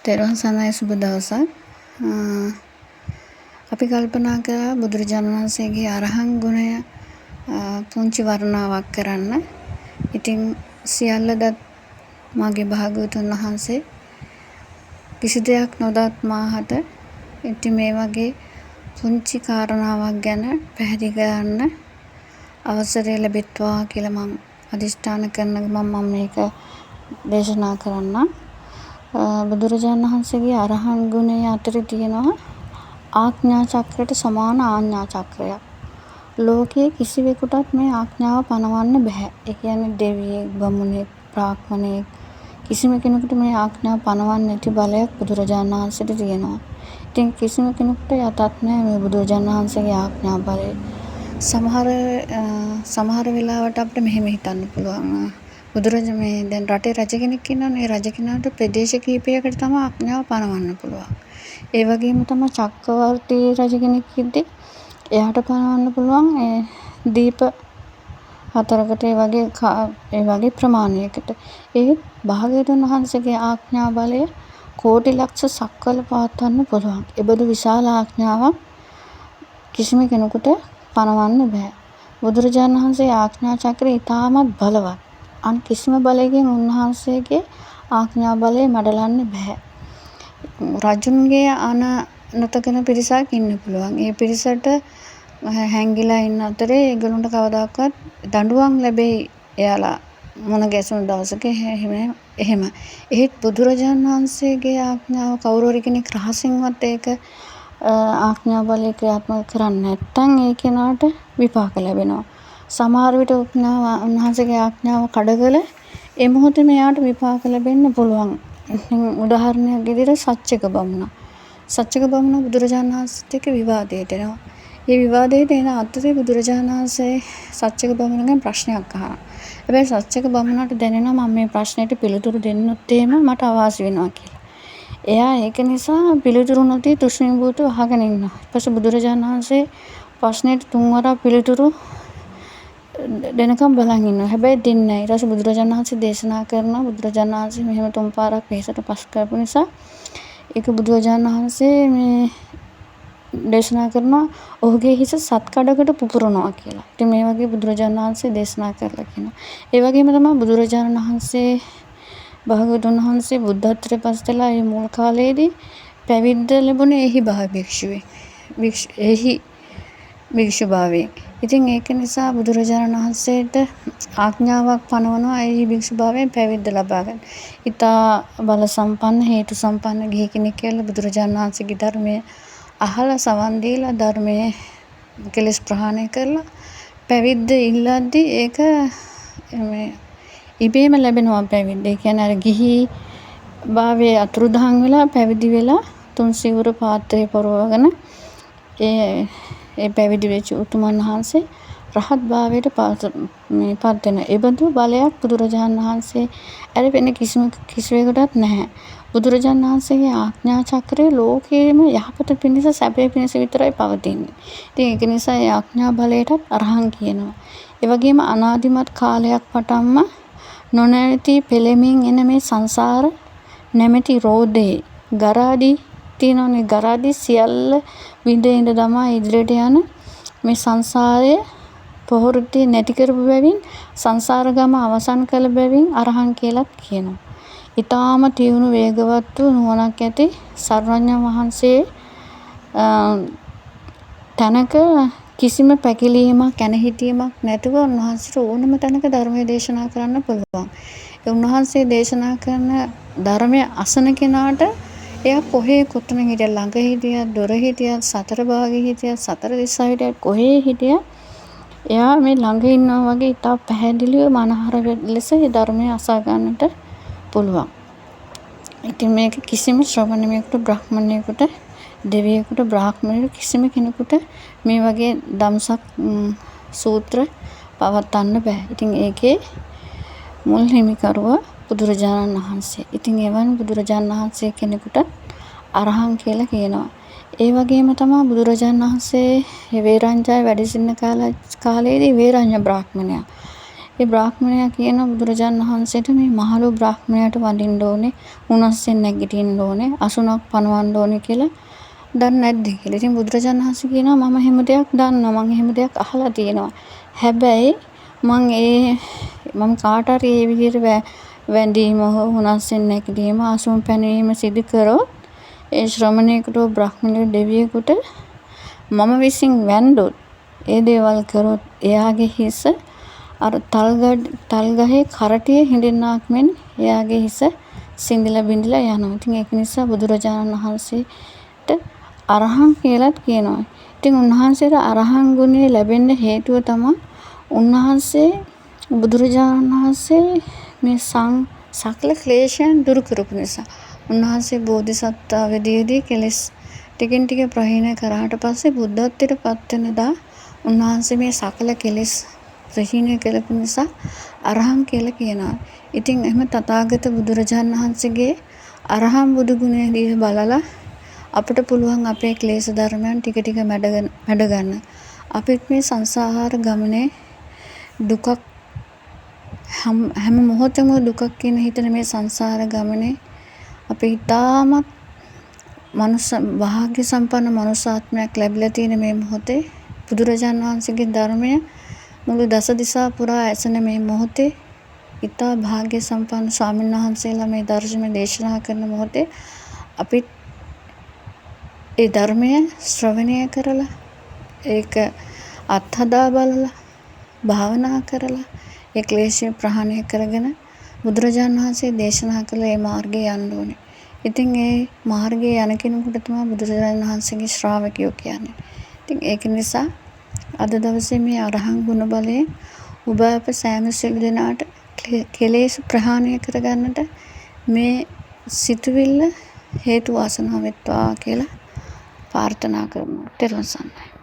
තෙරුවන් සරණයි සුබ දවසක්. අපි කල්පනා කරා බුදුරජාණන් වහන්සේගේ අරහන් ගුණය පුංචි වර්ණාවක් කරන්න. ඉතින් සියල්ලදත් මාගේ භාග්‍යවතුන් වහන්සේ කිසි දෙයක් නොදත් මාහට ඉතින් මේ වගේ පුංචි කාරණාවක් ගැන පැහැදිලි කරන්න අවසරය ලැබෙත්වා කියලා මම අදිෂ්ඨාන කරන මම මේක දේශනා කරන්නම්. බුදුරජාණන් වහන්සේගේ අරහන් ගුණය අතරේ තියෙනවා ආඥා චක්‍රයට සමාන ආඥා චක්‍රයක්. ලෝකයේ කිසිවෙකුටත් මේ ආඥාව පනවන්න බෑ. ඒ කියන්නේ දෙවියෙක්, බමුණෙක්, බ්‍රාහ්මණයෙක් කිසිම කෙනෙකුට මේ ආඥාව පනවන්න නැති බලයක් බුදුරජාණන් වහන්සේට තියෙනවා. ඉතින් කිසිම කෙනෙකුට යටත් නෑ මේ බුදුරජාණන් වහන්සේගේ ආඥා බලය. සමහර වෙලාවට අපිට මෙහෙම හිතන්න පුළුවන්. මේ දැන් රටේ රජ කෙනෙක් ඉන්නවනේ. රජ කෙනාට ප්‍රදේශ කීපයකට තමයි ආඥාව පනවන්න පුළුවන්. ඒ වගේම තමයි චක්‍රවර්ති රජ කෙනෙක් ඉද්දි එයාට පනවන්න පුළුවන් දීප 4කට ඒ වගේ ප්‍රමාණයකට. ඒ භාග්‍යවතුන් වහන්සේගේ ආඥා බලය කෝටි ලක්ෂ සක්වල පවත්වන්න පුළුවන්. ඒබඳු විශාල ආඥාවක් කිසිම කෙනෙකුට පනවන්න බෑ. බුදුරජාණන් වහන්සේ ආඥා චක්‍රය ඉතාමත් බලවත්. අන් කිසිම බලයකින් උන්වහන්සේගේ ආඥා බලය මඩලන්න බෑ. රජුන්ගේ අනතකන පිරිසක් ඉන්න පුළුවන්. ඒ පිරිසට හැංගිලා ඉන්න අතරේ ඒගොල්ලන්ට කවදාකවත් දඬුවම් ලැබෙයි එයාලා මොන ගැසුණු දවසක එහෙම. ඒත් බුදුරජාණන් වහන්සේගේ ආඥාව කවුරු හරි කෙනෙක් රහසින්වත් ඒක ආඥා බලය ක්‍රියාත්මක කරන්නේ නැත්නම් ඒ කෙනාට විපාක ලැබෙනවා. සමහර විට උන්වහන්සේගේ ආඥාව කඩකල ඒ මොහොතේ මෙයාට විපාක ලැබෙන්න පුළුවන්. උදාහරණයක් විදිහට සච්චක බමුණ බුදුරජාණන් වහන්සේත් එක්ක විවාදයට එනවා. මේ විවාදයට එන අතරේ බුදුරජාණන් වහන්සේ සච්චක බමුණගෙන් ප්‍රශ්නයක් අහනවා. හැබැයි සච්චක බමුණට දැනෙනවා මම මේ ප්‍රශ්නෙට පිළිතුරු දෙන්නොත් එහෙම මට අවාසි වෙනවා කියලා. එයා ඒක නිසා පිළිතුරු නොදී තුෂ්ණිම්භූතව අහගෙන ඉන්නවා. ඊට පස්සේ බුදුරජාණන් වහන්සේ ප්‍රශ්නෙට 3 වරක් පිළිතුරු දෙනකම් බලන් ඉන්නවා. හැබැයි දෙන්නේ නැහැ. ඊට පස්සේ බුදුරජාණන් වහන්සේ දේශනා කරනවා. බුදුරජාණන් වහන්සේ මෙහෙම 3 පාරක් වෙහෙසට පස් කරපු නිසා ඒක බුදුරජාණන් වහන්සේ මේ දේශනා කරනවා ඔහුගේ හිස සත් කඩකට පුපුරනවා කියලා. ඉතින් මේ වගේ බුදුරජාණන් වහන්සේ දේශනා කරලා කියනවා. ඒ වගේම තමයි බුදුරජාණන් වහන්සේ භාග්‍යවතුන් වහන්සේ බුද්ධත්වයට පස්සෙලා මේ මුල් කාලයේදී පැවිද්ද ලැබුණේ එහි භික්ෂු භාවයෙන්. ඉතින් ඒක නිසා බුදුරජාණන් වහන්සේට ආඥාවක් පනවනවා එහි භික්ෂු භාවයෙන් පැවිද්ද ලබා ගන්න. ඊතා බල සම්පන්න හේතු සම්පන්න ගිහි කෙනෙක් කියලා බුදුරජාණන් වහන්සේගේ ධර්මය අහලා සවන් දීලා ධර්මයේ කෙලෙස් ප්‍රහාණය කරලා පැවිද්ද ඉල්ලද්දී ඒක ඉබේම ලැබෙනවා පැවිද්ද. ඒ කියන්නේ අර ගිහි භාවයේ අතුරුදහන් වෙලා පැවිදි වෙලා තුන් සිවුර පාත්‍රය පරවගෙන ඒ පැවිදි වෙච්ච උතුමන් වහන්සේ රහත් භාවයට පත් වෙන. ඒ බඳු බලයක් බුදුරජාණන් වහන්සේ ඇර වෙන කිසිවෙකුටත් නැහැ. බුදුරජාණන් වහන්සේගේ ආඥා චක්‍රය ලෝකයේම යහපත පිණිස සැපය පිණිස විතරයි පවතින්නේ. ඉතින් ඒක නිසා ඒ ආඥා බලයටත් අරහන් කියනවා. ඒ වගේම අනාදිමත් කාලයක් පටන්ම නොනැවතී පෙළෙමින් එන මේ සංසාර නැමැති රෝදේ ගරාදි තියෙනනේ. ගරාදි සියල්ල විඳින්න දමා ඉදිරියට යන මේ සංසාරයේ පොහොරුටි නැති කරපු බැවින් සංසාර ගම අවසන් කළ බැවින් අරහන් කියලාත් කියනවා. ඊටාම තියුණු වේගවත් වූ නුවණක් ඇති සර්වඥ වහන්සේ තනක කිසිම පැකිලීමක් කැනහිටීමක් නැතුව උන්වහන්සේට ඕනම තැනක ධර්මයේ දේශනා කරන්න පුළුවන්. ඒ උන්වහන්සේ දේශනා කරන ධර්මයේ අසන කෙනාට එයා කොහේ කොතන හිටියත් ළඟ හිටියත් දොර හිටියත් සතර භාගයේ හිටියත් සතර දිශා හිටියත් කොහේ හිටියත් එයා මේ ළඟ ඉන්නවා වගේ ඉතා පැහැදිලිව මනහර ලෙස මේ ධර්මය අසා ගන්නට පුළුවන්. ඉතින් මේක කිසිම ශ්‍රමණයෙකුට බ්‍රාහ්මණයෙකුට දෙවියෙකුට බ්‍රාහ්මණයෙකුට කිසිම කෙනෙකුට මේ වගේ ධම්සක් සූත්‍ර පවත්වන්න බෑ. ඉතින් ඒකේ මුල් හිමිකරුව බුදුරජාණන් වහන්සේ. ඉතින් එවන් බුදුරජාණන් වහන්සේ කෙනෙකුට අරහන් කියලා කියනවා. ඒ වගේම තමයි බුදුරජාණන් වහන්සේ වේරංජය වැඩ සිටින කාලයේදී වේරඤ්ඤ බ්‍රාහ්මණයා ඒ බ්‍රාහ්මණයා කියනවා බුදුරජාණන් වහන්සේට මේ මහලු බ්‍රාහ්මණයාට වඳින්න ඕනේ, උණස්යෙන් නැගිටින්න ඕනේ, අසුනක් පනවන්න ඕනේ කියලා දන්නේ නැද්ද කියලා. ඉතින් බුදුරජාණන් වහන්සේ කියනවා මම එහෙම දෙයක් දන්නවා, මම එහෙම දෙයක් අහලා තියෙනවා. හැබැයි මම කාට හරි මේ විදිහට වැඳීම හෝ උණස්යෙන් නැගිටීම, අසුන් පැනවීම සිදු කරොත් ඒ ශ්‍රමණේකට බ්‍රාහ්මණයෙකුට දෙවියෙකුට මම විසින් වැන්දොත් ඒ දේවල් කරොත් එයාගේ හිස අර තල් ගහේ කරටියේ හිඳින්නාක් මෙන් එයාගේ හිස සිඳිලා බිඳිලා යනවා. ඉතින් ඒක නිසා බුදුරජාණන් වහන්සේට අරහං කියලාත් කියනවා. ඉතින් උන්වහන්සේට අරහං ගුණය ලැබෙන්න හේතුව තමයි උන්වහන්සේ බුදුරජාණන් වහන්සේ මේ සකල ක්ලේශයන් දුරු කරපු නිසා. උන්වහන්සේ බෝධිසත්ව අවදීදී කෙලෙස් ටිකෙන් ටික ප්‍රහීණය කරාට පස්සේ බුද්ධත්වයට පත් වෙනදා උන්වහන්සේ මේ සකල කෙලෙස් ප්‍රහීණය කළපු නිසා අරහං කියලා කියනවා. ඉතින් එහෙම තථාගත බුදුරජාණන් වහන්සේගේ අරහං බුදු ගුණය දිහා බලලා අපිට පුළුවන් අපේ ක්ලේශ ධර්මයන් ටික ටික මැඩ ගන්න. අපිත් මේ සංසාර ගමනේ දුකක් හැම මොහොතෙම දුකක් කියන හිතන මේ සංසාර ගමනේ අපි ඊටමත් භාග්‍ය සම්පන්න මනුෂ්‍යාත්මයක් ලැබිලා තියෙන මේ මොහොතේ බුදුරජාණන් වහන්සේගේ ධර්මය මුළු දස දිසා පුරා ඇසෙන මේ මොහොතේ ඊටා භාග්‍ය සම්පන්න ස්වාමීන් වහන්සේලා මේ ධර්ම දේශනා කරන මොහොතේ අපි ඒ ධර්මය ශ්‍රවණය කරලා ඒක අත්හදා බලලා භාවනා කරලා ඒ ක්ලේශය ප්‍රහාණය කරගෙන බුදුරජාණන් වහන්සේ දේශනා කළ ඒ මාර්ගයේ යන්න ඕනේ. ඉතින් ඒ මාර්ගයේ යන කෙනෙකුට තමයි බුදුරජාණන් වහන්සේගේ ශ්‍රාවකයෝ කියන්නේ. ඉතින් ඒක නිසා අද දවසේ මේ අරහං ගුණ බලයෙන් ඔබ අප සෑම සිල් දෙනාට කෙලෙස් ප්‍රහාණය කරගන්නට මේ සිතුවිල්ල හේතු වාසනා වෙත්වා කියලා ප්‍රාර්ථනා කරනවා. ත්වන් සරණයි.